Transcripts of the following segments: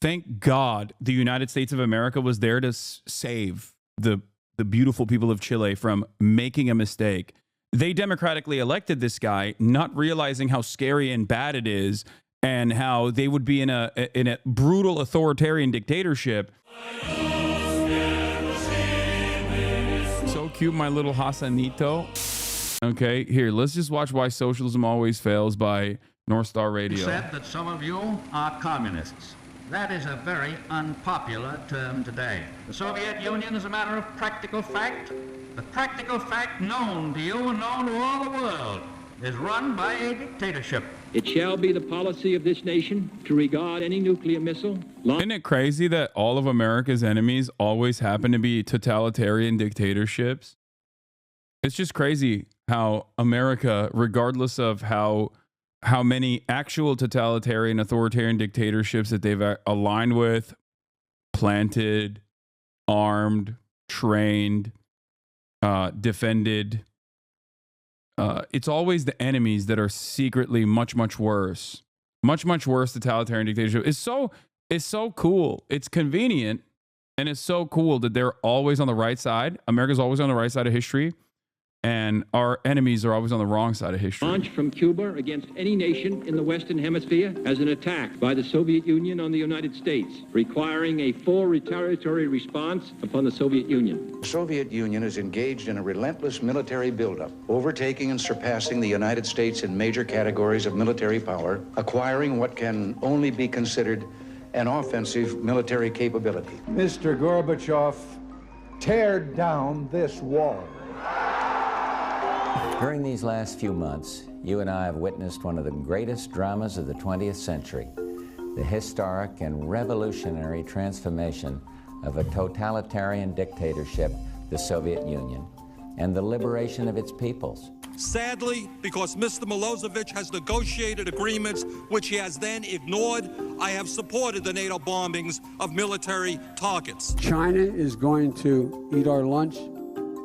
Thank God the United States of America was there to save the beautiful people of Chile from making a mistake. They democratically elected this guy, not realizing how scary and bad it is, and how they would be in a brutal authoritarian dictatorship. So cute, my little Hasanito. Okay, here, let's just watch Why Socialism Always Fails by NorthStar Radio. Said that some of you are communists. That is a very unpopular term today. The Soviet Union is a matter of practical fact. The practical fact known to you and known to all the world is run by a dictatorship. It shall be the policy of this nation to regard any nuclear missile. Isn't it crazy that all of America's enemies always happen to be totalitarian dictatorships? It's just crazy how America, regardless of how many actual totalitarian authoritarian dictatorships that they've aligned with, planted, armed, trained, defended, it's always the enemies that are secretly much worse. Much worse totalitarian dictatorship. It's so cool. It's convenient, and it's so cool that they're always on the right side. America's always on the right side of history, and our enemies are always on the wrong side of history. Launched from Cuba against any nation in the Western Hemisphere as an attack by the Soviet Union on the United States, requiring a full retaliatory response upon the Soviet Union. The Soviet Union is engaged in a relentless military buildup, overtaking and surpassing the United States in major categories of military power, acquiring what can only be considered an offensive military capability. Mr. Gorbachev, tear down this wall. During these last few months, you and I have witnessed one of the greatest dramas of the 20th century, the historic and revolutionary transformation of a totalitarian dictatorship, the Soviet Union, and the liberation of its peoples. Sadly, because Mr. Milosevic has negotiated agreements which he has then ignored, I have supported the NATO bombings of military targets. China is going to eat our lunch?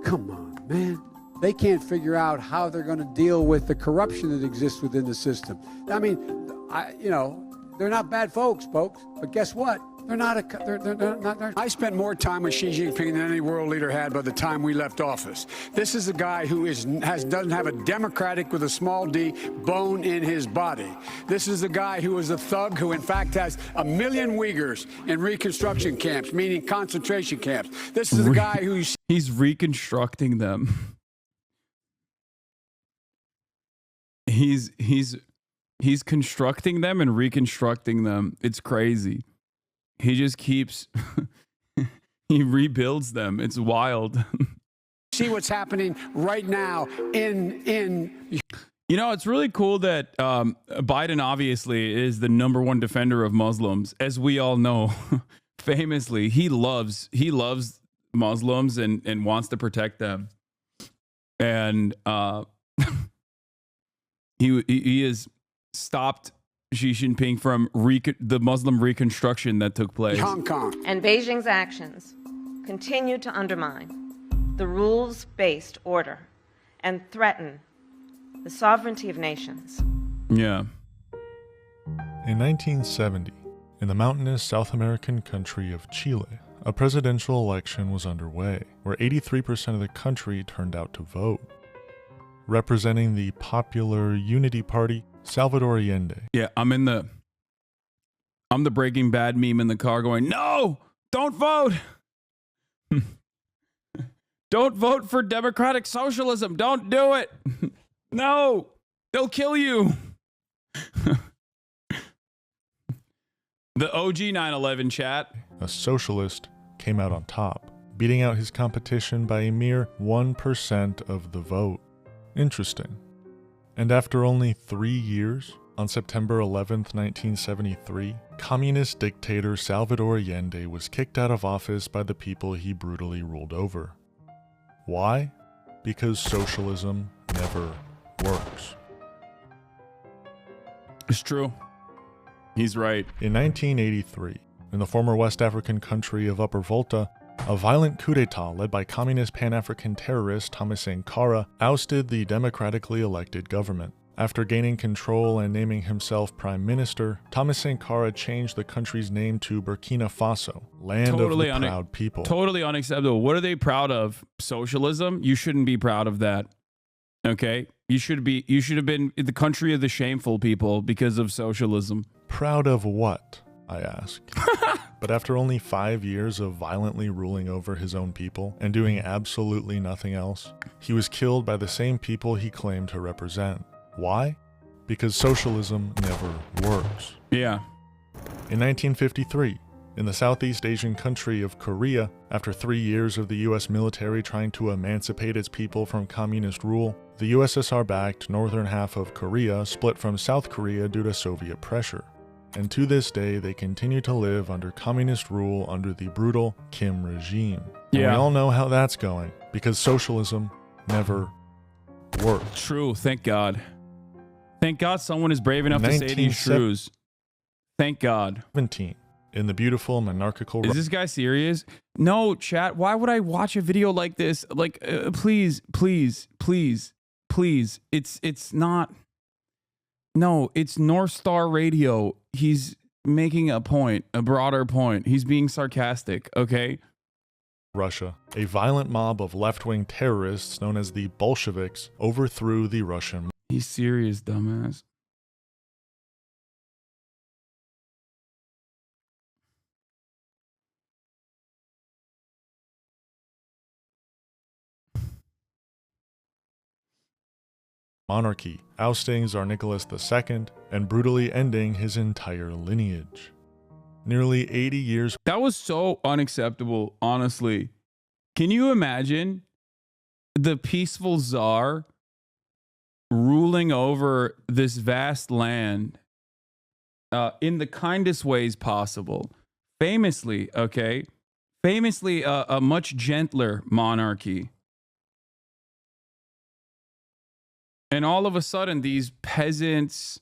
Come on, man. They can't figure out how they're going to deal with the corruption that exists within the system. I mean, they're not bad folks, but guess what? They're not. I spent more time with Xi Jinping than any world leader had by the time we left office. This is a guy who doesn't have a democratic with a small d bone in his body. This is a guy who is a thug who, in fact, has 1 million Uyghurs in reconstruction camps, meaning concentration camps. This is a guy he's reconstructing them. He's constructing them and reconstructing them. It's crazy. He just keeps he rebuilds them. It's wild. See what's happening right now in it's really cool that Biden obviously is the #1 defender of Muslims, as we all know. Famously, he loves Muslims and wants to protect them. And he has stopped Xi Jinping from the Muslim reconstruction that took place. Hong Kong. And Beijing's actions continue to undermine the rules-based order and threaten the sovereignty of nations. Yeah. In 1970, in the mountainous South American country of Chile, a presidential election was underway, where 83% of the country turned out to vote. Representing the Popular Unity Party, Salvador Allende. Yeah, I'm the Breaking Bad meme in the car going, no, don't vote. Don't vote for democratic socialism. Don't do it. No, they'll kill you. The OG 9/11 chat. A socialist came out on top, beating out his competition by a mere 1% of the vote. Interesting. And after only 3 years, on September 11th, 1973, communist dictator Salvador Allende was kicked out of office by the people he brutally ruled over. Why? Because socialism never works. It's true. He's right. In 1983, in the former West African country of Upper Volta, a violent coup d'etat led by communist Pan-African terrorist Thomas Sankara ousted the democratically elected government. After gaining control and naming himself prime minister, Thomas Sankara changed the country's name to Burkina Faso, land of the proud people. Totally unacceptable. What are they proud of? Socialism? You shouldn't be proud of that. Okay? You should have been the country of the shameful people because of socialism. Proud of what? I ask. But after only 5 years of violently ruling over his own people and doing absolutely nothing else, he was killed by the same people he claimed to represent. Why? Because socialism never works. Yeah. In 1953, in the Southeast Asian country of Korea, after 3 years of the US military trying to emancipate its people from communist rule, the USSR-backed northern half of Korea split from South Korea due to Soviet pressure. And to this day, they continue to live under communist rule under the brutal Kim regime. And we all know how that's going, because socialism never works. True, thank God. Thank God someone is brave enough to say these truths. Thank God. 17. In the beautiful monarchical... Is this guy serious? No, chat. Why would I watch a video like this? Like, please. It's not... No, it's NorthStar Radio. He's making a point, a broader point. He's being sarcastic, okay? Russia. A violent mob of left-wing terrorists known as the Bolsheviks overthrew the Russian... He's serious, dumbass. monarchy, ousting Tsar Nicholas II and brutally ending his entire lineage. Nearly 80 years... That was so unacceptable, honestly. Can you imagine the peaceful Tsar ruling over this vast land in the kindest ways possible? Famously, okay? Famously a much gentler monarchy. And all of a sudden, these peasants,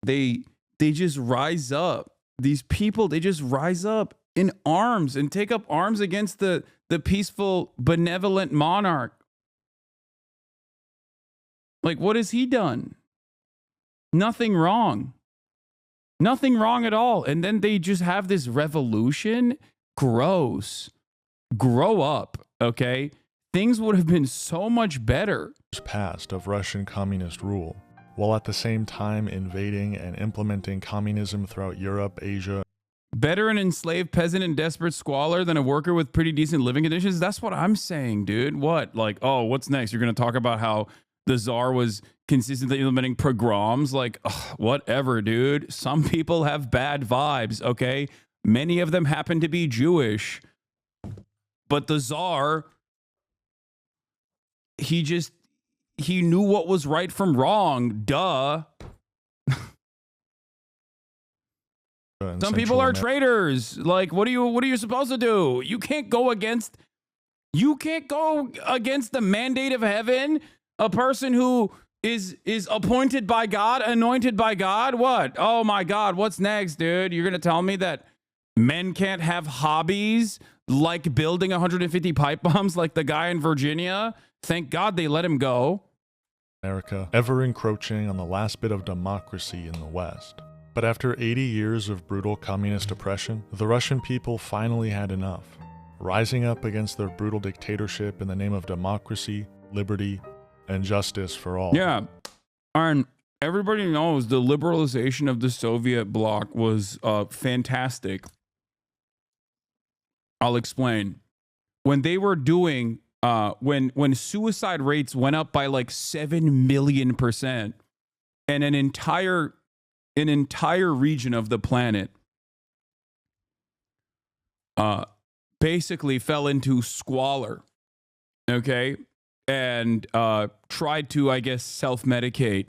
they just rise up. These people, they just rise up in arms and take up arms against the peaceful, benevolent monarch. Like, what has he done? Nothing wrong. Nothing wrong at all. And then they just have this revolution. Gross. Grow up, okay? Things would have been so much better. Past of Russian communist rule, while at the same time invading and implementing communism throughout Europe, Asia. Better an enslaved peasant in desperate squalor than a worker with pretty decent living conditions? That's what I'm saying, dude. What? Like, oh, what's next? You're going to talk about how the Tsar was consistently implementing pogroms? Like, ugh, whatever, dude. Some people have bad vibes, okay? Many of them happen to be Jewish. But the Tsar, he knew what was right from wrong. Duh. Some people are traitors. Like, what are you supposed to do? You can't go against the mandate of heaven. A person who is appointed by God, anointed by God. What? Oh my God, what's next, dude? You're going to tell me that men can't have hobbies like building 150 pipe bombs like the guy in Virginia? Thank God they let him go. America, ever encroaching on the last bit of democracy in the West. But after 80 years of brutal communist oppression, the Russian people finally had enough, rising up against their brutal dictatorship in the name of democracy, liberty, and justice for all. Yeah, and everybody knows the liberalization of the Soviet bloc was fantastic. I'll explain. When they were doing, when suicide rates went up by like 7 million %, and an entire region of the planet basically fell into squalor, okay, and tried to, I guess, self-medicate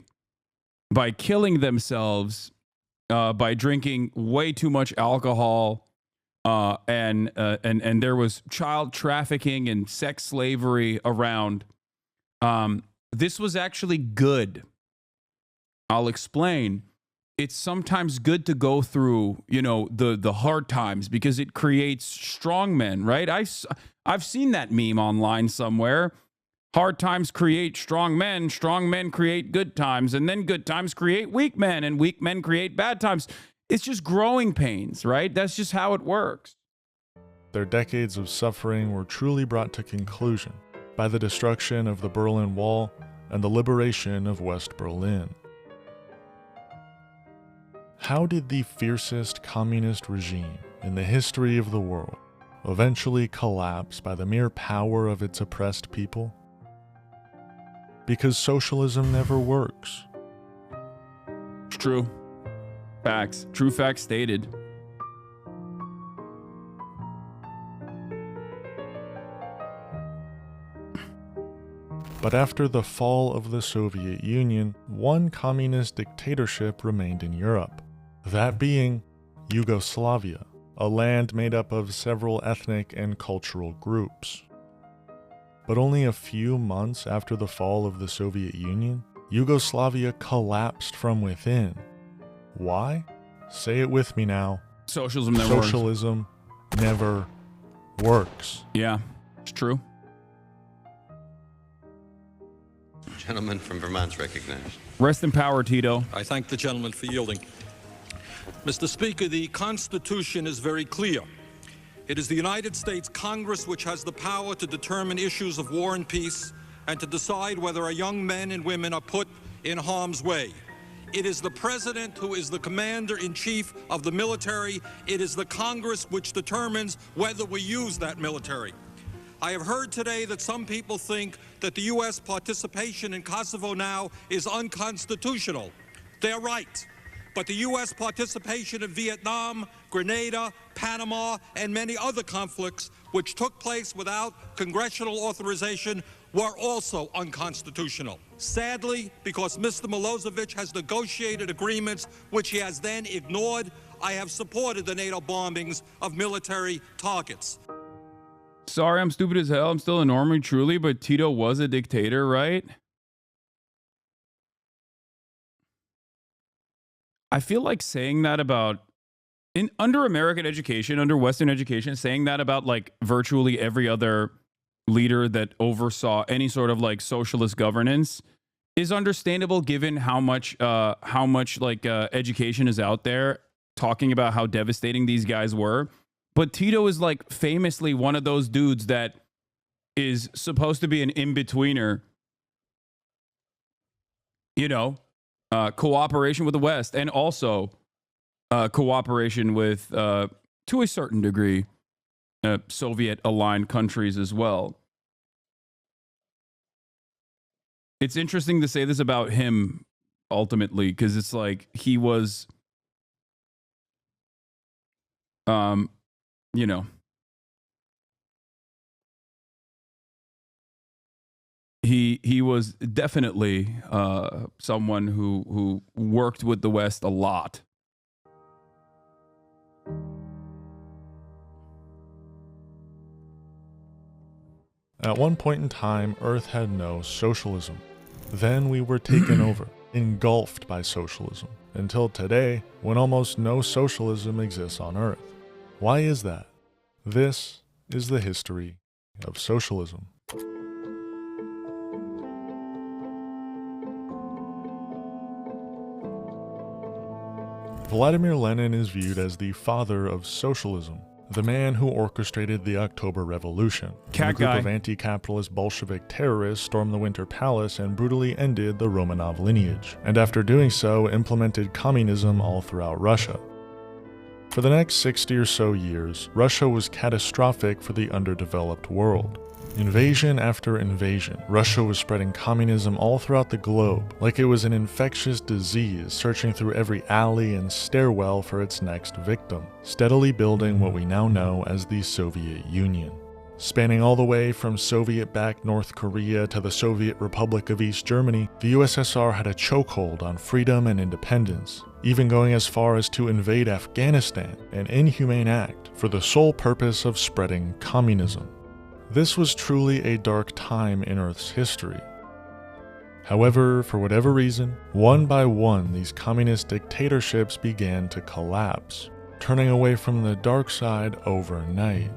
by killing themselves by drinking way too much alcohol, and there was child trafficking and sex slavery around. This was actually good. I'll explain. It's sometimes good to go through, the hard times because it creates strong men, right? I've seen that meme online somewhere. Hard times create strong men create good times, and then good times create weak men, and weak men create bad times. It's just growing pains, right? That's just how it works. Their decades of suffering were truly brought to conclusion by the destruction of the Berlin Wall and the liberation of West Berlin. How did the fiercest communist regime in the history of the world eventually collapse by the mere power of its oppressed people? Because socialism never works. It's true. Facts. True facts stated. But after the fall of the Soviet Union, one communist dictatorship remained in Europe, that being Yugoslavia, a land made up of several ethnic and cultural groups. But only a few months after the fall of the Soviet Union, Yugoslavia collapsed from within. Why? Say it with me now. Socialism never works. Socialism never works. Yeah, it's true. Gentleman from Vermont's recognized. Rest in power, Tito. I thank the gentleman for yielding. Mr. Speaker, the Constitution is very clear. It is the United States Congress which has the power to determine issues of war and peace and to decide whether our young men and women are put in harm's way. It is the President who is the Commander-in-Chief of the military. It is the Congress which determines whether we use that military. I have heard today that some people think that the U.S. participation in Kosovo now is unconstitutional. They're right. But the U.S. participation in Vietnam, Grenada, Panama, and many other conflicts which took place without congressional authorization were also unconstitutional. Sadly, because Mr. Milosevic has negotiated agreements which he has then ignored, I have supported the NATO bombings of military targets. Sorry, I'm stupid as hell. I'm still a normie, truly, but Tito was a dictator, right? I feel like saying that about under American education, under Western education, saying that about like virtually every other leader that oversaw any sort of like socialist governance is understandable given how much education is out there talking about how devastating these guys were. But Tito is like famously one of those dudes that is supposed to be an in-betweener, you know, cooperation with the West and also cooperation with, to a certain degree, Soviet-aligned countries as well. It's interesting to say this about him ultimately because it's like he was, you know, he was definitely someone who worked with the West a lot. At one point in time, Earth had no socialism. Then we were taken over, engulfed by socialism, until today, when almost no socialism exists on Earth. Why is that? This is the history of socialism. Vladimir Lenin is viewed as the father of socialism, the man who orchestrated the October Revolution. A group of anti-capitalist Bolshevik terrorists stormed the Winter Palace and brutally ended the Romanov lineage, and after doing so, implemented communism all throughout Russia. For the next 60 or so years, Russia was catastrophic for the underdeveloped world. Invasion after invasion, Russia was spreading communism all throughout the globe, like it was an infectious disease searching through every alley and stairwell for its next victim, steadily building what we now know as the Soviet Union. Spanning all the way from Soviet-backed North Korea to the Soviet Republic of East Germany, the USSR had a chokehold on freedom and independence, even going as far as to invade Afghanistan, an inhumane act for the sole purpose of spreading communism. This was truly a dark time in Earth's history. However, for whatever reason, one by one these communist dictatorships began to collapse, turning away from the dark side overnight.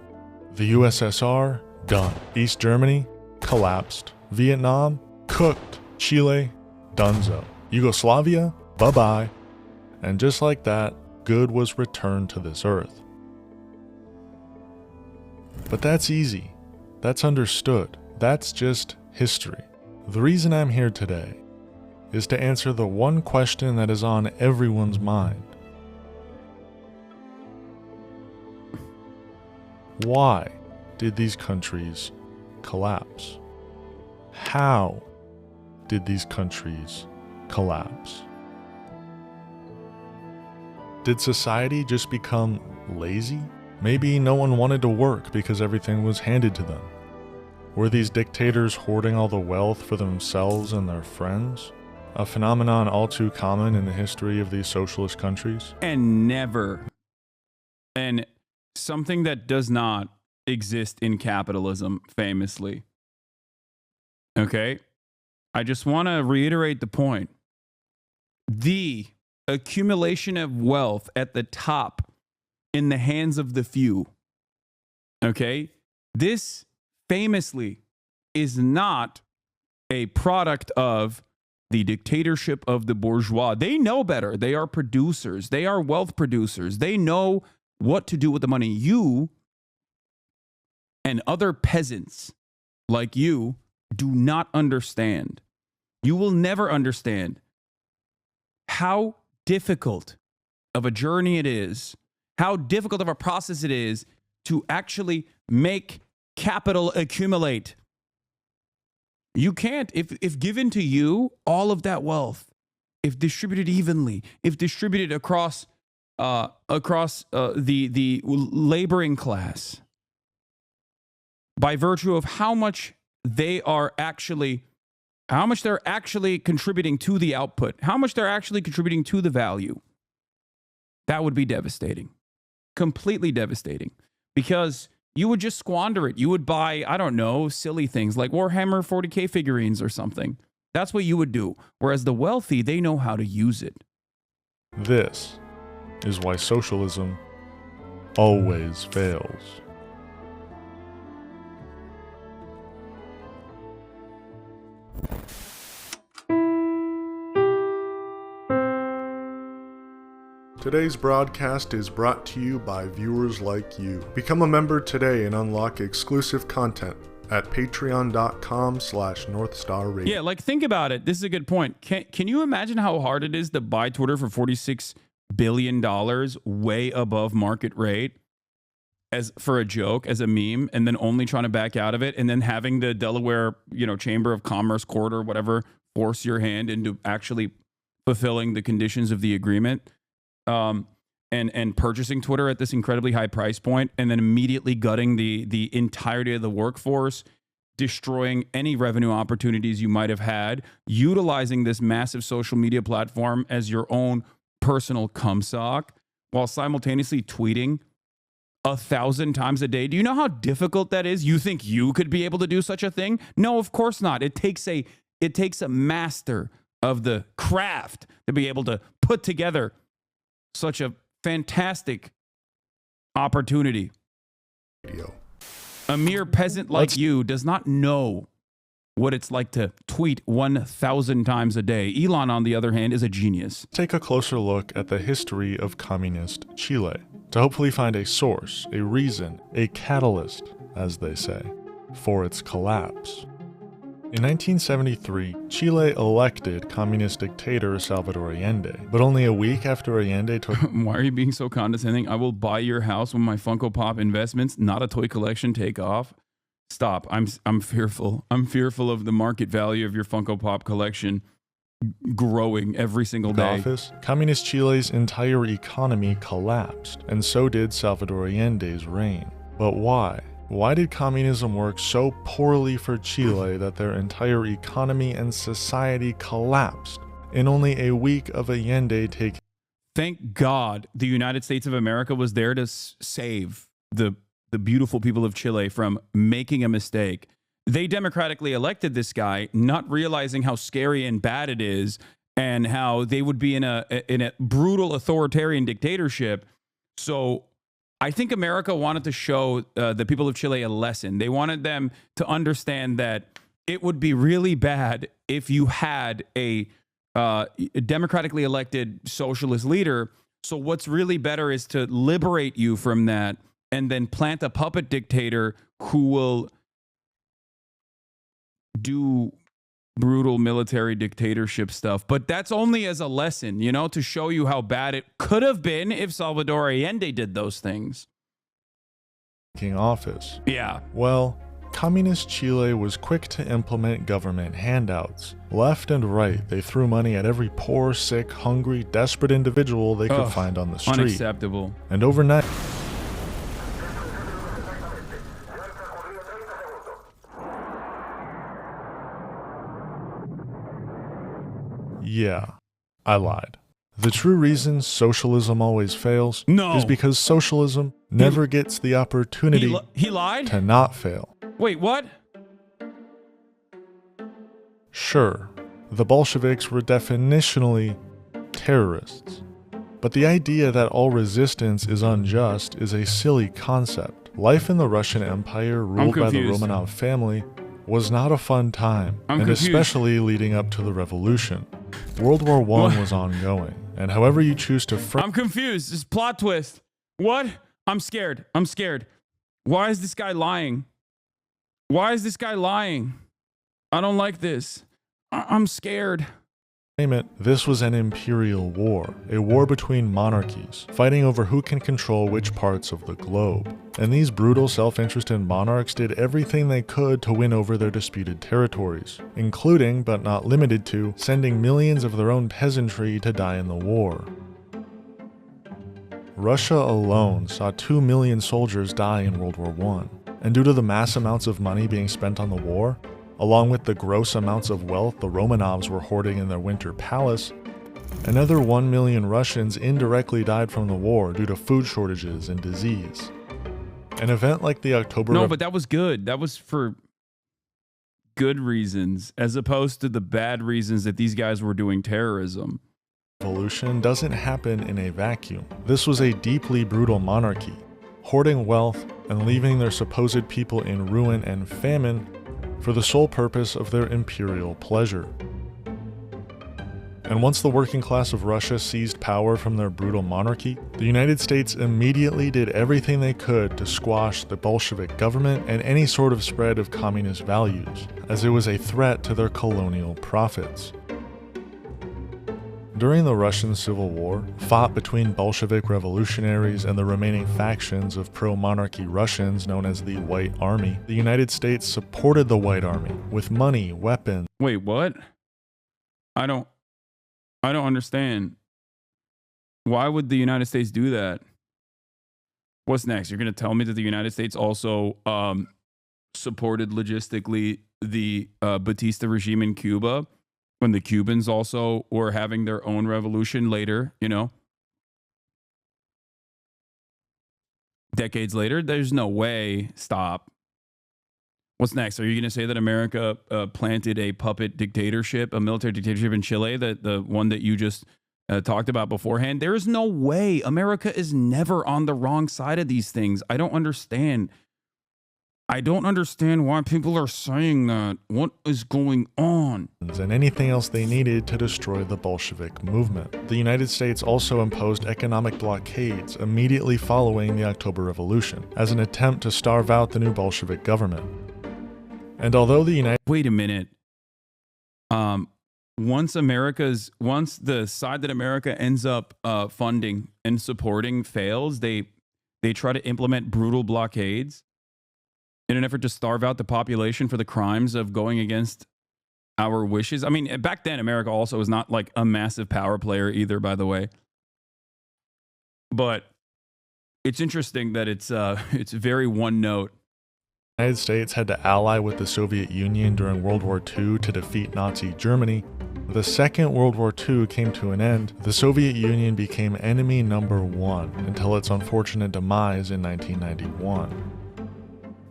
The USSR, done. East Germany, collapsed Vietnam, cooked. Chile, dunzo. Yugoslavia, bye-bye. And just like that, good was returned to this earth. But that's easy. That's understood. That's just history. The reason I'm here today is to answer the one question that is on everyone's mind. Why did these countries collapse? How did these countries collapse? Did society just become lazy? Maybe no one wanted to work because everything was handed to them. Were these dictators hoarding all the wealth for themselves and their friends? A phenomenon all too common in the history of these socialist countries? And something that does not exist in capitalism, famously. Okay? I just want to reiterate the point. The accumulation of wealth at the top in the hands of the few. Okay? This famously is not a product of the dictatorship of the bourgeois. They know better. They are producers. They are wealth producers. They know what to do with the money. You and other peasants like you do not understand. You will never understand how difficult of a journey it is, how difficult of a process it is to actually make capital accumulate. You can't, if given to you, all of that wealth, if distributed evenly, if distributed across the laboring class, by virtue of how much they're actually contributing to the output, how much they're actually contributing to the value, that would be devastating, completely devastating, because you would just squander it. You would buy, I don't know, silly things like Warhammer 40K figurines or something. That's what you would do. Whereas the wealthy, they know how to use it. This is why socialism always fails. Today's broadcast is brought to you by viewers like you. Become a member today and unlock exclusive content at patreon.com/NorthStarRadio. Yeah, like think about it. This is a good point. Can you imagine how hard it is to buy Twitter for $46 billion way above market rate as for a joke, as a meme, and then only trying to back out of it, and then having the Delaware, Chamber of Commerce court or whatever force your hand into actually fulfilling the conditions of the agreement? And purchasing Twitter at this incredibly high price point, and then immediately gutting the entirety of the workforce, destroying any revenue opportunities you might have had, utilizing this massive social media platform as your own personal cumsock, while simultaneously tweeting 1,000 times a day. Do you know how difficult that is? You think you could be able to do such a thing? No, of course not. It takes a master of the craft to be able to put together such a fantastic opportunity. A mere peasant like you does not know what it's like to tweet 1,000 times a day. Elon, on the other hand, is a genius. Take a closer look at the history of communist Chile to hopefully find a source, a reason, a catalyst, as they say, for its collapse. In 1973, Chile elected communist dictator Salvador Allende, but only a week after Allende took... Why are you being so condescending? I will buy your house when my Funko Pop investments, not a toy collection, take off. Stop. I'm fearful. I'm fearful of the market value of your Funko Pop collection growing every single day. Office, communist Chile's entire economy collapsed, and so did Salvador Allende's reign. But why? Why did communism work so poorly for Chile that their entire economy and society collapsed in only a week of Allende taking... Thank God the United States of America was there to save the beautiful people of Chile from making a mistake. They democratically elected this guy, not realizing how scary and bad it is, and how they would be in a brutal authoritarian dictatorship. So I think America wanted to show the people of Chile a lesson. They wanted them to understand that it would be really bad if you had a democratically elected socialist leader. So what's really better is to liberate you from that and then plant a puppet dictator who will do brutal military dictatorship stuff. But that's only as a lesson, you know, to show you how bad it could have been if Salvador Allende did those things. Office. Yeah. Well, Communist Chile was quick to implement government handouts. Left and right, they threw money at every poor, sick, hungry, desperate individual they could find on the street. Unacceptable. And overnight... Yeah, I lied. The true reason socialism always fails is because socialism never gets the opportunity he lied? to not fail. Wait, what? Sure, the Bolsheviks were definitionally terrorists, but the idea that all resistance is unjust is a silly concept. Life in the Russian Empire, ruled by the Romanov family, was not a fun time, especially leading up to the revolution. World War I was ongoing, and however you choose to I'm confused. This plot twist. What? I'm scared. I'm scared. Why is this guy lying? Why is this guy lying? I don't like this. I'm scared. Name it, this was an imperial war, a war between monarchies, fighting over who can control which parts of the globe. And these brutal self-interested monarchs did everything they could to win over their disputed territories, including, but not limited to, sending millions of their own peasantry to die in the war. Russia alone saw 2 million soldiers die in World War I, and due to the mass amounts of money being spent on the war, along with the gross amounts of wealth the Romanovs were hoarding in their winter palace, another 1 million Russians indirectly died from the war due to food shortages and disease. An event like the October... No, but that was good. That was for good reasons, as opposed to the bad reasons that these guys were doing terrorism. Revolution doesn't happen in a vacuum. This was a deeply brutal monarchy, hoarding wealth and leaving their supposed people in ruin and famine for the sole purpose of their imperial pleasure. And once the working class of Russia seized power from their brutal monarchy, the United States immediately did everything they could to squash the Bolshevik government and any sort of spread of communist values, as it was a threat to their colonial profits. During the Russian Civil War, fought between Bolshevik revolutionaries and the remaining factions of pro-monarchy Russians known as the White Army, the United States supported the White Army with money, weapons... Wait, what? I don't understand. Why would the United States do that? What's next? You're going to tell me that the United States also supported logistically the Batista regime in Cuba when the Cubans also were having their own revolution later, you know? Decades later? There's no way. Stop. What's next? Are you going to say that America planted a puppet dictatorship, a military dictatorship in Chile, the one that you just talked about beforehand? There is no way. America is never on the wrong side of these things. I don't understand. I don't understand why people are saying that. What is going on? And anything else they needed to destroy the Bolshevik movement. The United States also imposed economic blockades immediately following the October Revolution as an attempt to starve out the new Bolshevik government. And although the United... Wait a minute. Once the side that America ends up funding and supporting fails, they try to implement brutal blockades in an effort to starve out the population for the crimes of going against our wishes. I mean, back then, America also was not like a massive power player either, by the way. But it's interesting that it's very one note. The United States had to ally with the Soviet Union during World War II to defeat Nazi Germany. The Second World War II came to an end. The Soviet Union became enemy number one until its unfortunate demise in 1991.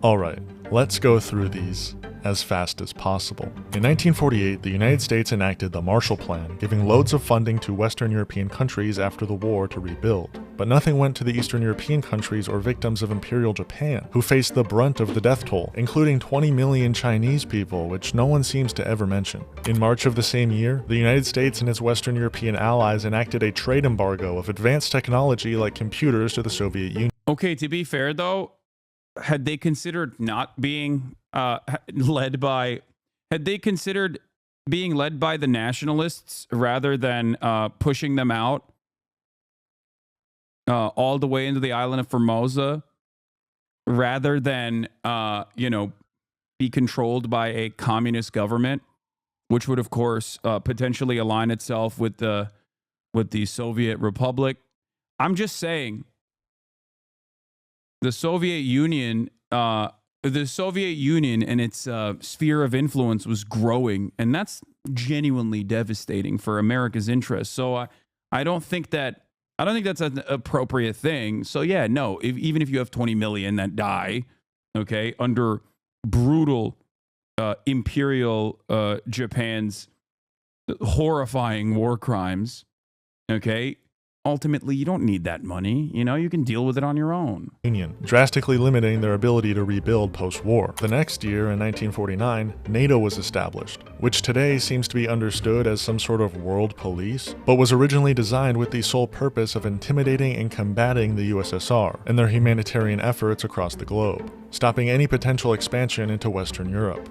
Alright, let's go through these as fast as possible. In 1948, the United States enacted the Marshall Plan, giving loads of funding to Western European countries after the war to rebuild. But nothing went to the Eastern European countries or victims of Imperial Japan, who faced the brunt of the death toll, including 20 million Chinese people, which no one seems to ever mention. In March of the same year, the United States and its Western European allies enacted a trade embargo of advanced technology like computers to the Soviet Union. Okay, to be fair though, had they considered not being led by the nationalists rather than pushing them out all the way into the island of Formosa, rather than be controlled by a communist government, which would of course potentially align itself with the Soviet Republic. I'm just saying, the Soviet Union and its sphere of influence was growing, and that's genuinely devastating for America's interests. So I don't think that's an appropriate thing. So yeah, no, even if you have 20 million that die, okay, under brutal imperial Japan's horrifying war crimes, okay, ultimately you don't need that money. You can deal with it on your own. Union, drastically limiting their ability to rebuild post-war. The next year, in 1949, NATO was established, which today seems to be understood as some sort of world police, but was originally designed with the sole purpose of intimidating and combating the USSR and their humanitarian efforts across the globe, stopping any potential expansion into Western Europe.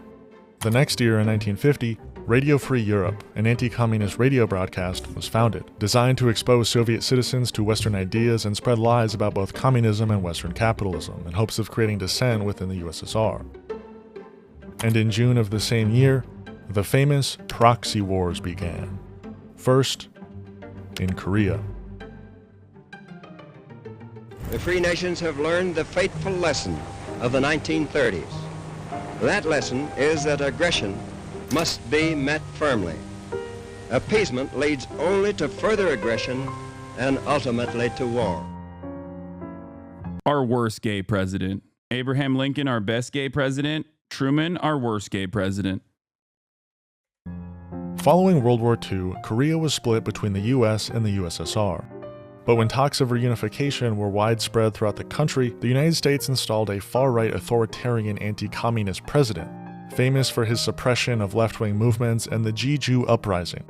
The next year, in 1950, Radio Free Europe, an anti-communist radio broadcast, was founded, designed to expose Soviet citizens to Western ideas and spread lies about both communism and Western capitalism in hopes of creating dissent within the USSR. And in June of the same year, the famous proxy wars began. First, in Korea. The free nations have learned the fateful lesson of the 1930s. That lesson is that aggression must be met firmly. Appeasement leads only to further aggression and ultimately to war. Our worst gay president. Abraham Lincoln, our best gay president. Truman, our worst gay president. Following World War II, Korea was split between the US and the USSR. But when talks of reunification were widespread throughout the country, the United States installed a far-right authoritarian anti-communist president, famous for his suppression of left-wing movements and the Jeju Uprising,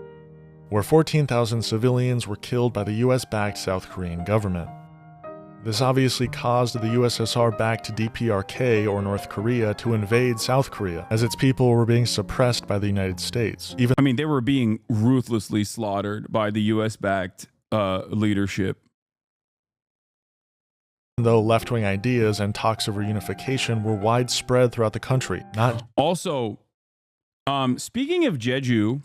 where 14,000 civilians were killed by the US-backed South Korean government. This obviously caused the USSR-backed DPRK, or North Korea, to invade South Korea, as its people were being suppressed by the United States. They were being ruthlessly slaughtered by the US-backed leadership. Though left-wing ideas and talks of reunification were widespread throughout the country. Also, speaking of Jeju,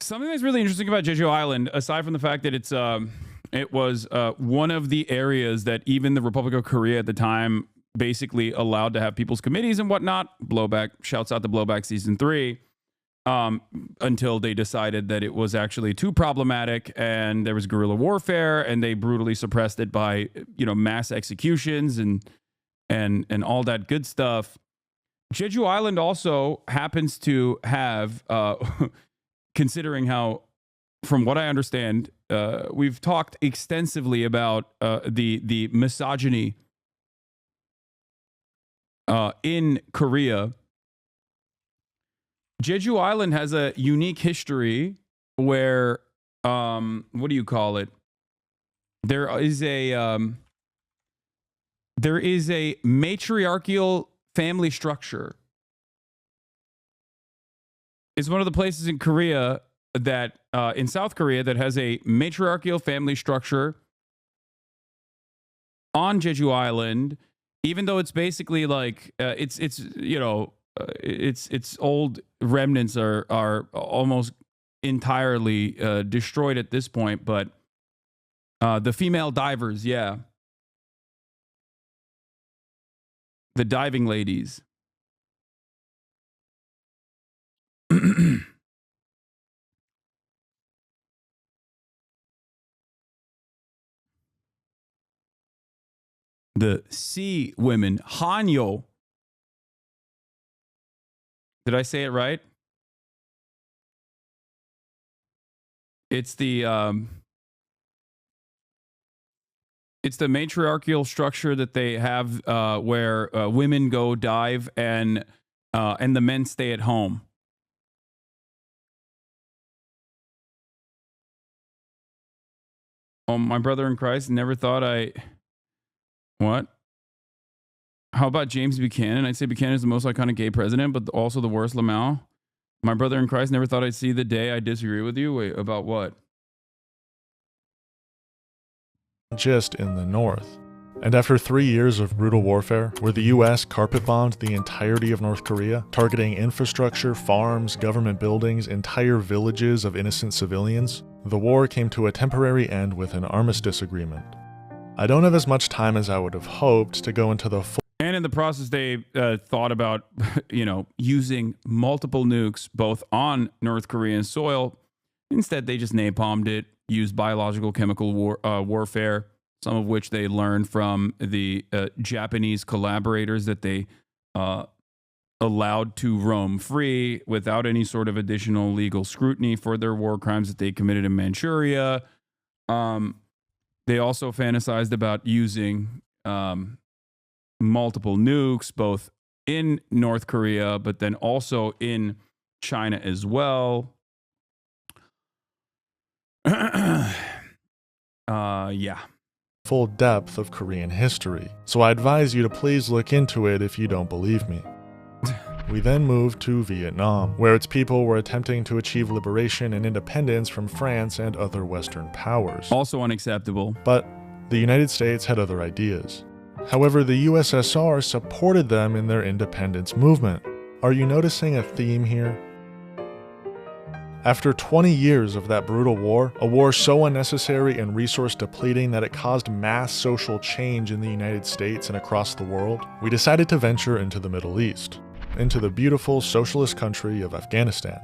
something that's really interesting about Jeju Island, aside from the fact that it was one of the areas that even the Republic of Korea at the time basically allowed to have people's committees and whatnot. Blowback, shouts out to Blowback Season 3. Until they decided that it was actually too problematic and there was guerrilla warfare, and they brutally suppressed it by, mass executions and all that good stuff. Jeju Island also happens to have, considering how, from what I understand, we've talked extensively about the misogyny in Korea. Jeju Island has a unique history where, what do you call it? There is a matriarchal family structure. It's one of the places in Korea that, in South Korea, that has a matriarchal family structure on Jeju Island, even though it's basically like, its old remnants are almost entirely destroyed at this point, but the female divers, the diving ladies. The sea women, Hanyo, Did I say it right? It's the matriarchal structure that they have where women go dive and the men stay at home. Oh, my brother in Christ never thought What? How about James Buchanan? I'd say Buchanan is the most iconic gay president, but also the worst Lamau. My brother in Christ never thought I'd see the day I disagree with you. Wait, about what? Just in the north. And after 3 years of brutal warfare, where the US carpet-bombed the entirety of North Korea, targeting infrastructure, farms, government buildings, entire villages of innocent civilians, the war came to a temporary end with an armistice agreement. I don't have as much time as I would have hoped to go into the full. And in the process, they thought about, using multiple nukes both on North Korean soil. Instead, they just napalmed it, used biological chemical warfare, some of which they learned from the Japanese collaborators that they allowed to roam free without any sort of additional legal scrutiny for their war crimes that they committed in Manchuria. They also fantasized about using multiple nukes, both in North Korea, but then also in China as well. Yeah. Full depth of Korean history, so I advise you to please look into it if you don't believe me. We then moved to Vietnam, where its people were attempting to achieve liberation and independence from France and other Western powers. Also unacceptable. But the United States had other ideas. However, the USSR supported them in their independence movement. Are you noticing a theme here? After 20 years of that brutal war, a war so unnecessary and resource depleting that it caused mass social change in the United States and across the world, we decided to venture into the Middle East, into the beautiful socialist country of Afghanistan.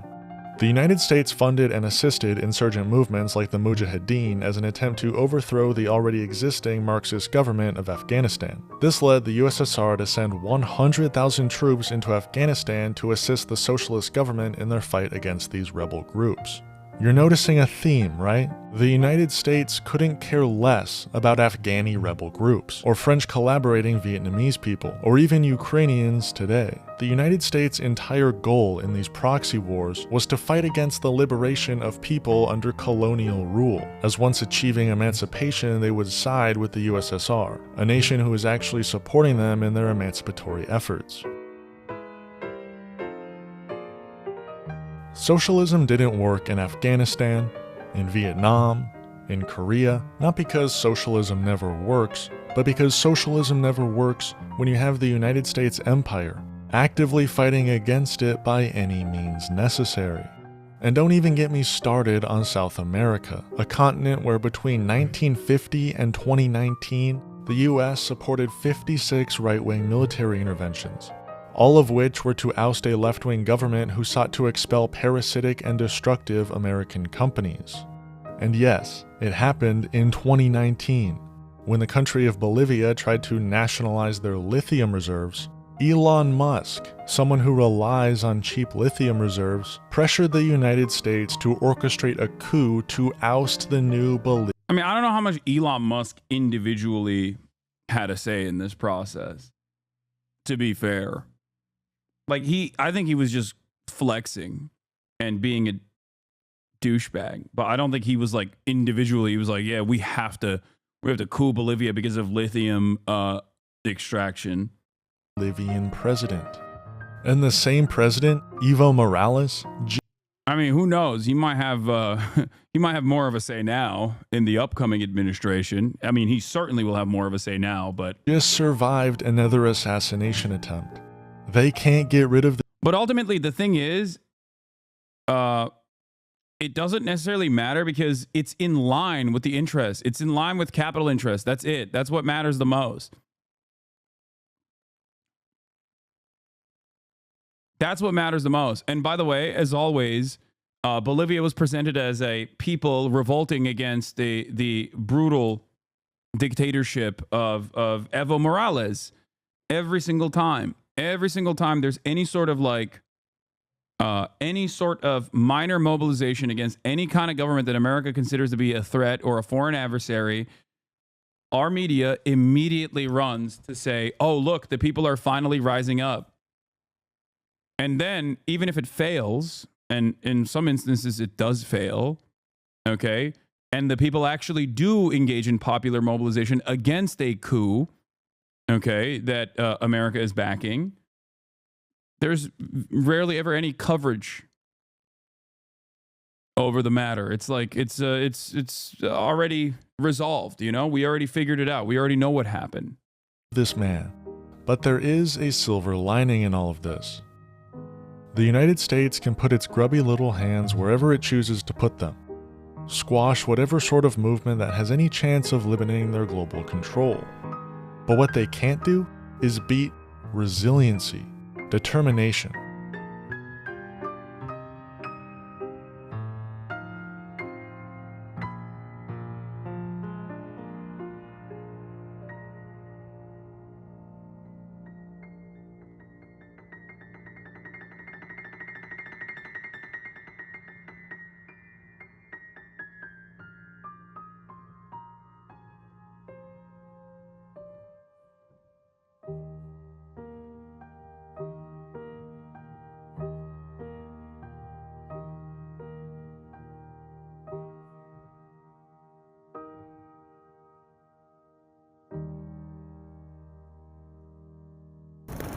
The United States funded and assisted insurgent movements like the Mujahideen as an attempt to overthrow the already existing Marxist government of Afghanistan. This led the USSR to send 100,000 troops into Afghanistan to assist the socialist government in their fight against these rebel groups. You're noticing a theme, right? The United States couldn't care less about Afghani rebel groups, or French collaborating Vietnamese people, or even Ukrainians today. The United States' entire goal in these proxy wars was to fight against the liberation of people under colonial rule, as once achieving emancipation they would side with the USSR, a nation who was actually supporting them in their emancipatory efforts. Socialism didn't work in Afghanistan, in Vietnam, in Korea, not because socialism never works, but because socialism never works when you have the United States empire actively fighting against it by any means necessary. And don't even get me started on South America, a continent where between 1950 and 2019, the US supported 56 right-wing military interventions, all of which were to oust a left-wing government who sought to expel parasitic and destructive American companies. And yes, it happened in 2019, when the country of Bolivia tried to nationalize their lithium reserves. Elon Musk, someone who relies on cheap lithium reserves, pressured the United States to orchestrate a coup to oust the new Bolivia. I mean, I don't know how much Elon Musk individually had a say in this process, to be fair. Like, I think he was just flexing and being a douchebag, but I don't think he was like individually. He was like, yeah, we have to coup Bolivia because of lithium extraction. Bolivian president. And the same president, Evo Morales. I mean, who knows? He might have more of a say now in the upcoming administration. I mean, he certainly will have more of a say now, but just survived another assassination attempt. They can't get rid of the. But ultimately, the thing is, it doesn't necessarily matter because it's in line with the interest. It's in line with capital interest. That's it. That's what matters the most. That's what matters the most. And by the way, as always, Bolivia was presented as a people revolting against the brutal dictatorship of Evo Morales every single time. Every single time there's any sort of like any sort of minor mobilization against any kind of government that America considers to be a threat or a foreign adversary, our media immediately runs to say, oh, look, the people are finally rising up. And then, even if it fails, and in some instances it does fail, okay, and the people actually do engage in popular mobilization against a coup, okay, that America is backing, there's rarely ever any coverage over the matter. It's like it's already resolved, you know? We already figured it out. We already know what happened. This man. But there is a silver lining in all of this. The United States can put its grubby little hands wherever it chooses to put them. Squash whatever sort of movement that has any chance of limiting their global control. But what they can't do is beat resiliency, determination.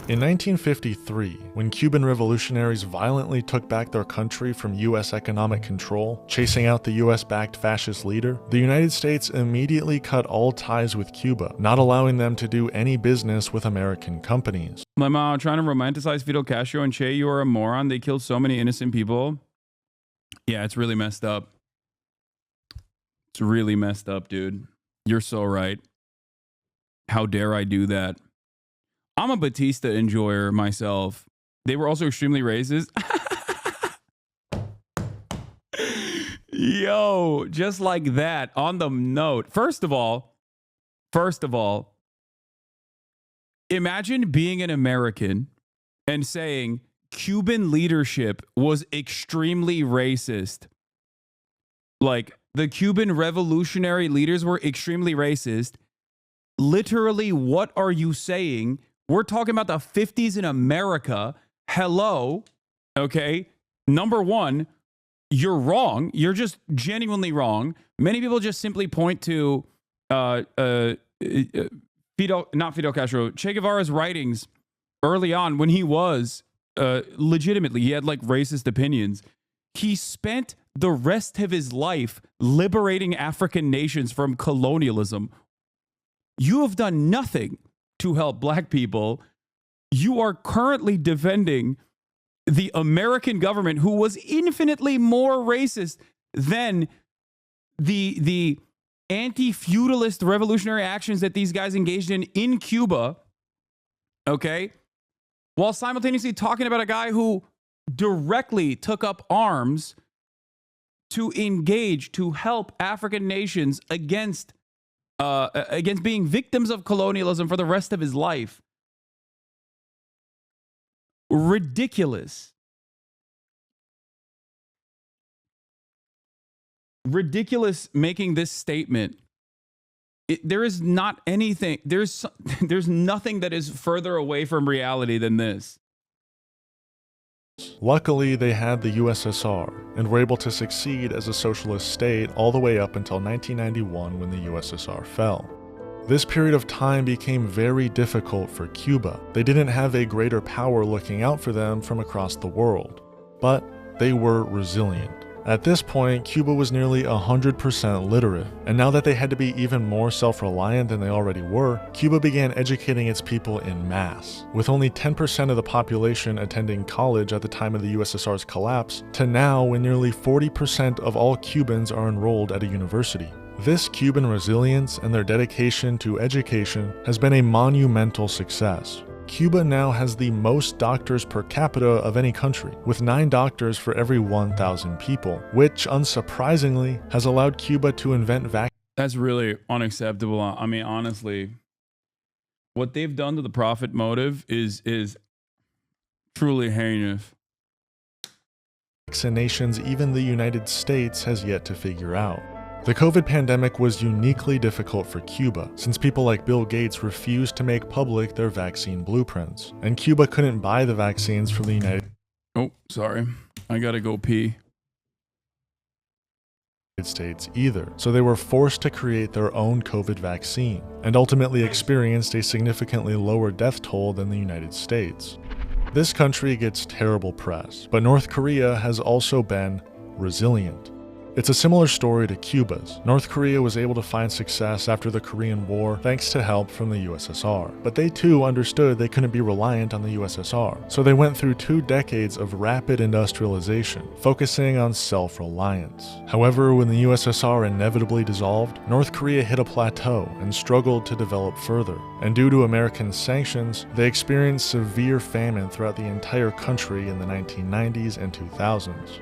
In 1953, when Cuban revolutionaries violently took back their country from U.S. economic control, chasing out the U.S.-backed fascist leader, the United States immediately cut all ties with Cuba, not allowing them to do any business with American companies. My mom trying to romanticize Fidel Castro and Che, you are a moron. They killed so many innocent people. Yeah, it's really messed up. It's really messed up, dude. You're so right. How dare I do that? I'm a Batista enjoyer myself. They were also extremely racist. Yo, just like that. On the note, first of all, imagine being an American and saying Cuban leadership was extremely racist. Like, the Cuban revolutionary leaders were extremely racist. Literally, what are you saying? We're talking about the 50s in America. Hello. Okay. Number one, you're wrong. You're just genuinely wrong. Many people just simply point to not Fidel Castro, Che Guevara's writings early on when he was legitimately, he had like racist opinions. He spent the rest of his life liberating African nations from colonialism. You have done nothing to help black people. You are currently defending the American government, who was infinitely more racist than the anti-feudalist revolutionary actions that these guys engaged in Cuba, okay? While simultaneously talking about a guy who directly took up arms to engage, to help African nations against being victims of colonialism for the rest of his life. Ridiculous. Ridiculous making this statement. There is not anything, there's nothing that is further away from reality than this. Luckily, they had the USSR and were able to succeed as a socialist state all the way up until 1991 when the USSR fell. This period of time became very difficult for Cuba. They didn't have a greater power looking out for them from across the world, but they were resilient. At this point, Cuba was nearly 100% literate, and now that they had to be even more self-reliant than they already were, Cuba began educating its people en masse, with only 10% of the population attending college at the time of the USSR's collapse, to now when nearly 40% of all Cubans are enrolled at a university. This Cuban resilience and their dedication to education has been a monumental success. Cuba now has the most doctors per capita of any country, with 9 doctors for every 1,000 people, which, unsurprisingly, has allowed Cuba to invent vaccines. That's really unacceptable. I mean, honestly, what they've done to the profit motive is truly heinous. vaccinations even the United States has yet to figure out. The COVID pandemic was uniquely difficult for Cuba, since people like Bill Gates refused to make public their vaccine blueprints, and Cuba couldn't buy the vaccines from the United I gotta go pee. States either, so they were forced to create their own COVID vaccine, and ultimately experienced a significantly lower death toll than the United States. This country gets terrible press, but North Korea has also been resilient. It's a similar story to Cuba's. North Korea was able to find success after the Korean War thanks to help from the USSR. But they too understood they couldn't be reliant on the USSR. So they went through 2 decades of rapid industrialization, focusing on self-reliance. However, when the USSR inevitably dissolved, North Korea hit a plateau and struggled to develop further. And due to American sanctions, they experienced severe famine throughout the entire country in the 1990s and 2000s.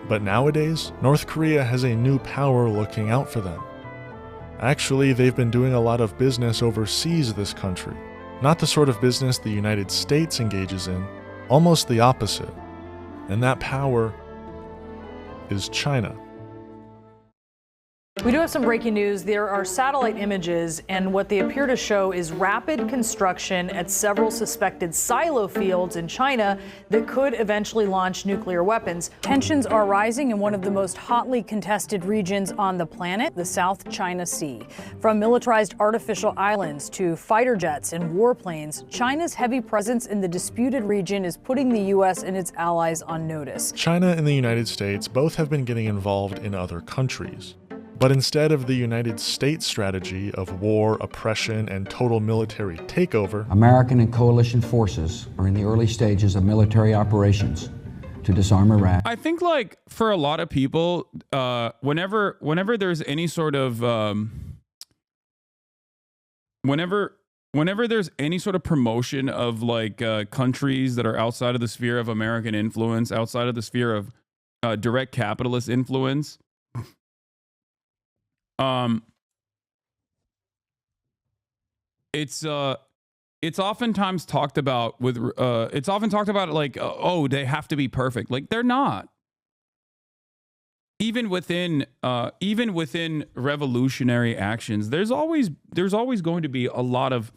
But nowadays, North Korea has a new power looking out for them. Actually, they've been doing a lot of business overseas this country. Not the sort of business the United States engages in, almost the opposite. And that power is China. We do have some breaking news. There are satellite images, and what they appear to show is rapid construction at several suspected silo fields in China that could eventually launch nuclear weapons. Tensions are rising in one of the most hotly contested regions on the planet, the South China Sea. From militarized artificial islands to fighter jets and warplanes, China's heavy presence in the disputed region is putting the U.S. and its allies on notice. China and the United States both have been getting involved in other countries. But instead of the United States strategy of war, oppression, and total military takeover, American and coalition forces are in the early stages of military operations to disarm Iraq. I think, like, for a lot of people, whenever there's any sort of whenever there's any sort of promotion of like countries that are outside of the sphere of American influence, outside of the sphere of direct capitalist influence, it's oftentimes talked about with it's often talked about like, oh, they have to be perfect. Like, they're not. Even within revolutionary actions, there's always going to be a lot of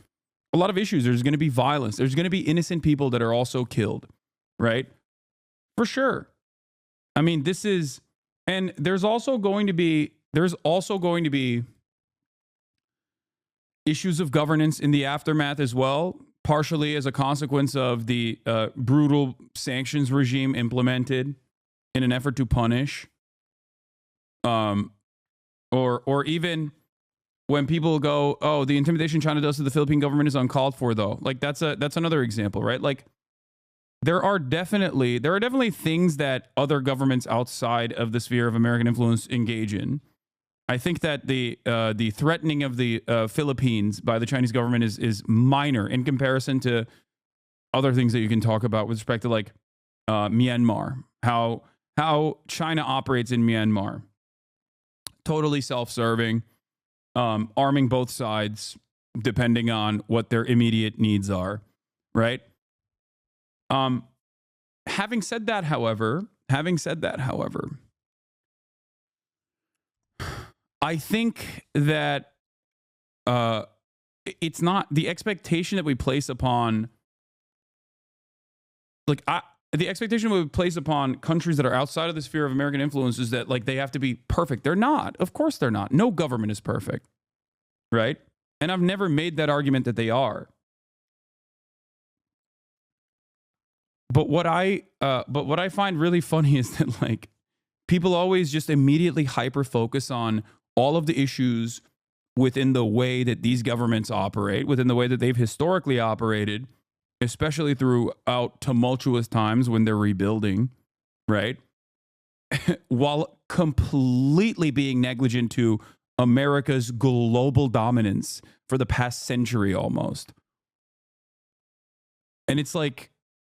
issues. There's going to be violence. There's going to be innocent people that are also killed, right? For sure. I mean, there's also going to be issues of governance in the aftermath as well, partially as a consequence of the brutal sanctions regime implemented in an effort to punish, or even when people go, oh, the intimidation China does to the Philippine government is uncalled for, though. Like, that's another example, right? Like, there are definitely things that other governments outside of the sphere of American influence engage in. I think that the threatening of the Philippines by the Chinese government is minor in comparison to other things that you can talk about with respect to, like, Myanmar, how China operates in Myanmar. Totally self-serving, arming both sides depending on what their immediate needs are, right? Having said that, however, I think that it's not the expectation that we place upon, the expectation we place upon countries that are outside of the sphere of American influence is that, like, they have to be perfect. They're not. Of course they're not. No government is perfect, right? And I've never made that argument that they are. But what I find really funny is that, like, people always just immediately hyper focus on all of the issues within the way that these governments operate, within the way that they've historically operated, especially throughout tumultuous times when they're rebuilding, right? While completely being negligent to America's global dominance for the past century almost. And it's like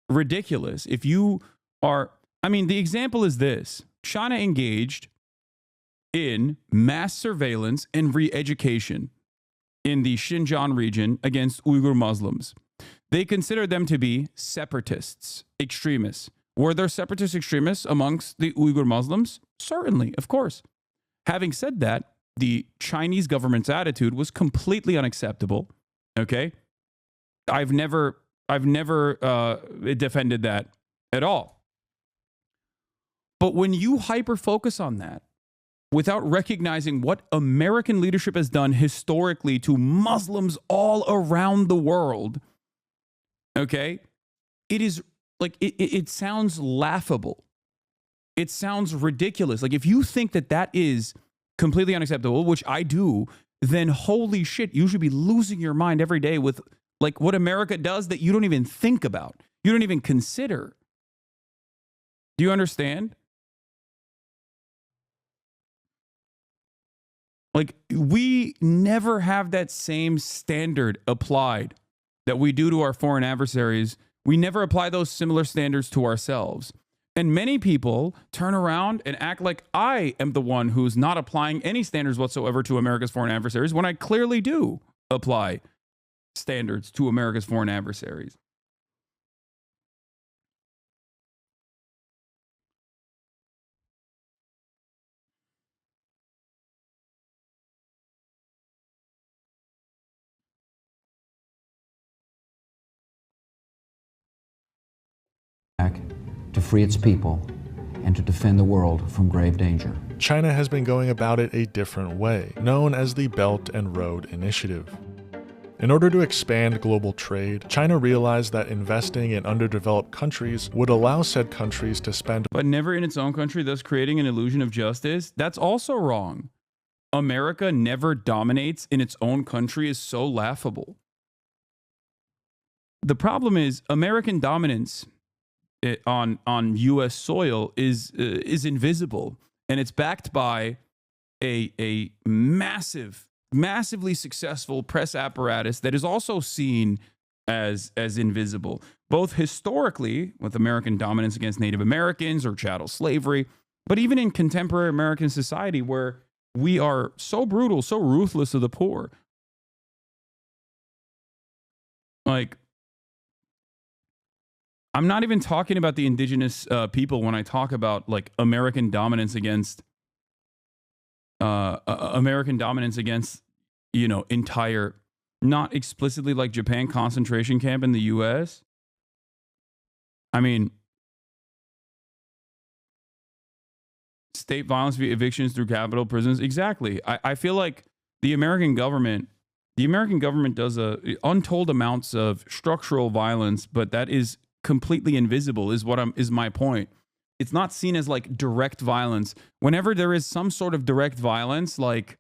ridiculous. If you are, I mean, the example is this: China engaged in mass surveillance and re-education in the Xinjiang region against Uyghur Muslims. They consider them to be separatists, extremists, Were there separatist extremists amongst the Uyghur Muslims? Certainly, of course. Having said that, the Chinese government's attitude was completely unacceptable. Okay, I've never defended that at all. But when you hyper focus on that without recognizing what American leadership has done historically to Muslims all around the world, okay, it is like it sounds laughable. It sounds ridiculous. Like if you think that that is completely unacceptable, which I do, then holy shit, you should be losing your mind every day with like what America does that you don't even think about. You don't even consider. Do you understand? Like we never have that same standard applied that we do to our foreign adversaries. We never apply those similar standards to ourselves. And many people turn around and act like I am the one who's not applying any standards whatsoever to America's foreign adversaries when I clearly do apply standards to America's foreign adversaries. To free its people and to defend the world from grave danger. China has been going about it a different way, known as the Belt and Road Initiative. In order to expand global trade, China realized that investing in underdeveloped countries would allow said countries to spend, but never in its own country, thus creating an illusion of justice. That's also wrong. America never dominates in its own country is so laughable. The problem is American dominance on U.S. soil is invisible, and it's backed by a massively successful press apparatus that is also seen as invisible, both historically with American dominance against Native Americans or chattel slavery, but even in contemporary American society where we are so brutal, so ruthless to the poor. Like, I'm not even talking about the indigenous people when I talk about like American dominance against, you know, entire, not explicitly like Japan concentration camp in the U.S. I mean, state violence via evictions through capital prisons. Exactly. I feel like the American government does untold amounts of structural violence, but that is completely invisible is my point. It's not seen as like direct violence. Whenever there is some sort of direct violence, like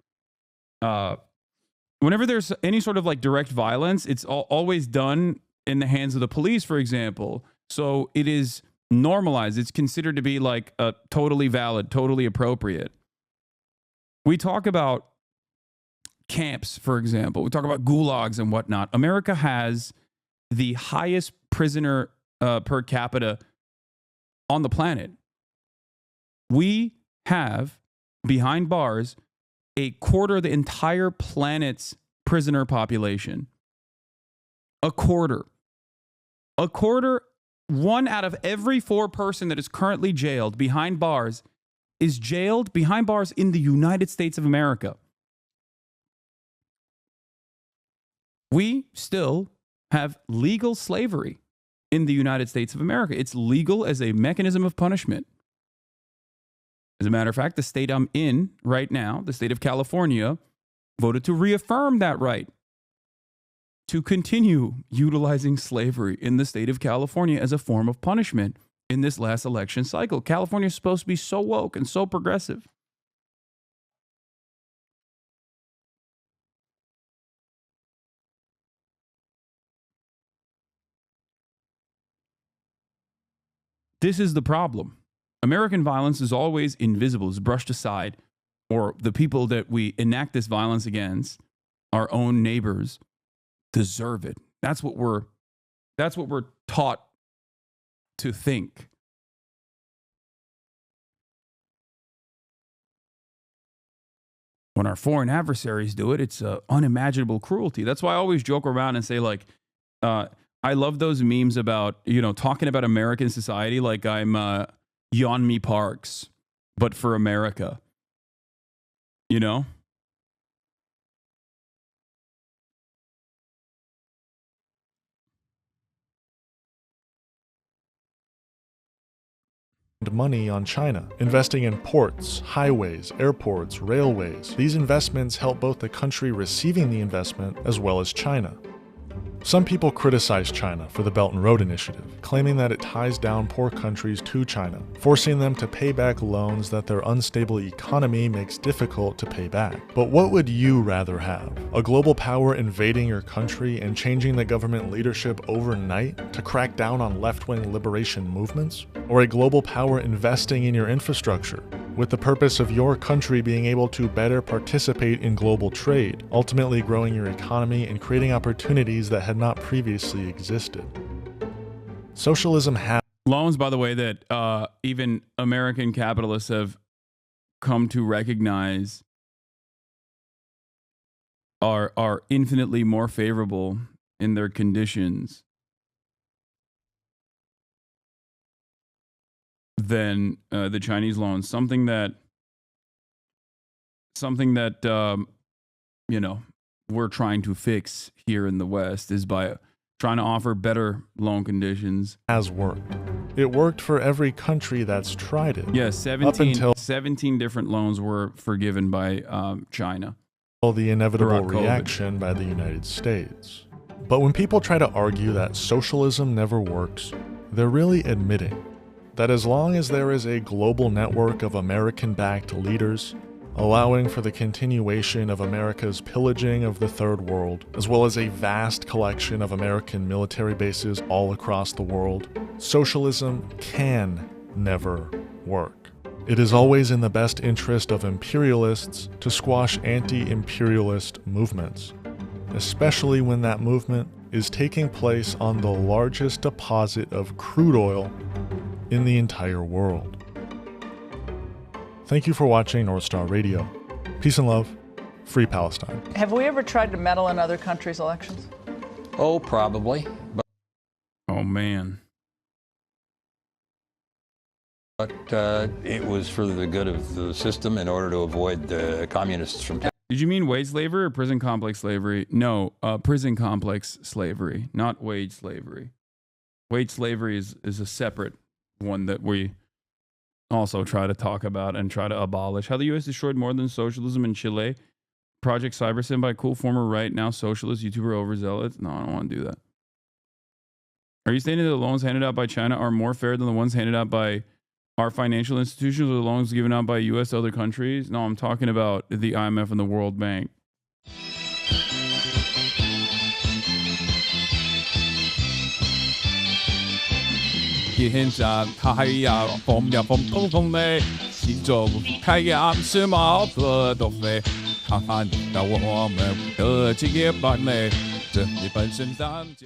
whenever there's any sort of like direct violence, it's always done in the hands of the police, for example. So it is normalized. It's considered to be like totally valid, totally appropriate. We talk about camps, for example. We talk about gulags and whatnot. America has the highest prisoner per capita on the planet. We have, behind bars, a quarter of the entire planet's prisoner population. A quarter. 1 out of every 4 person that is currently jailed behind bars is jailed behind bars in the United States of America. We still have legal slavery in the United States of America. It's legal as a mechanism of punishment. As a matter of fact, the state I'm in right now, the state of California, voted to reaffirm that right to continue utilizing slavery in the state of California as a form of punishment in this last election cycle. California is supposed to be so woke and so progressive. This is the problem. American violence is always invisible, is brushed aside, or the people that we enact this violence against, our own neighbors, deserve it. That's what we're taught to think. When our foreign adversaries do it, it's unimaginable cruelty. That's why I always joke around and say, like, I love those memes about, talking about American society like I'm Yeonmi Parks, but for America. Money on China, investing in ports, highways, airports, railways. These investments help both the country receiving the investment as well as China. Some people criticize China for the Belt and Road Initiative, claiming that it ties down poor countries to China, forcing them to pay back loans that their unstable economy makes difficult to pay back. But what would you rather have? A global power invading your country and changing the government leadership overnight to crack down on left-wing liberation movements? Or a global power investing in your infrastructure, with the purpose of your country being able to better participate in global trade, ultimately growing your economy and creating opportunities that had not previously existed. Socialism has loans, by the way, that even American capitalists have come to recognize are infinitely more favorable in their conditions than the Chinese loans. Something that we're trying to fix here in the West is by trying to offer better loan conditions. Has worked. It worked for every country that's tried it. Yeah, 17 different loans were forgiven by China. The inevitable reaction by the United States. But when people try to argue that socialism never works, they're really admitting that as long as there is a global network of American-backed leaders, allowing for the continuation of America's pillaging of the Third World, as well as a vast collection of American military bases all across the world, socialism can never work. It is always in the best interest of imperialists to squash anti-imperialist movements, especially when that movement is taking place on the largest deposit of crude oil in the entire world. Thank you for watching North Star Radio. Peace and love. Free Palestine. Have we ever tried to meddle in other countries' elections? Oh, probably. Oh, man. But it was for the good of the system in order to avoid the communists from... Did you mean wage slavery or prison complex slavery? No, prison complex slavery, not wage slavery. Wage slavery is a separate one that we also try to talk about and try to abolish. How the U.S. destroyed more than socialism in Chile. Project Cybersyn by cool former right, now socialist YouTuber overzealous. No, I don't want to do that. Are you stating that the loans handed out by China are more fair than the ones handed out by our financial institutions or the loans given out by U.S. to other countries? No, I'm talking about the IMF and the World Bank.天下太阳风呀风风风嘞，心中太阳是毛泽东嘞，看看到我们的结伴嘞，这里本身当家。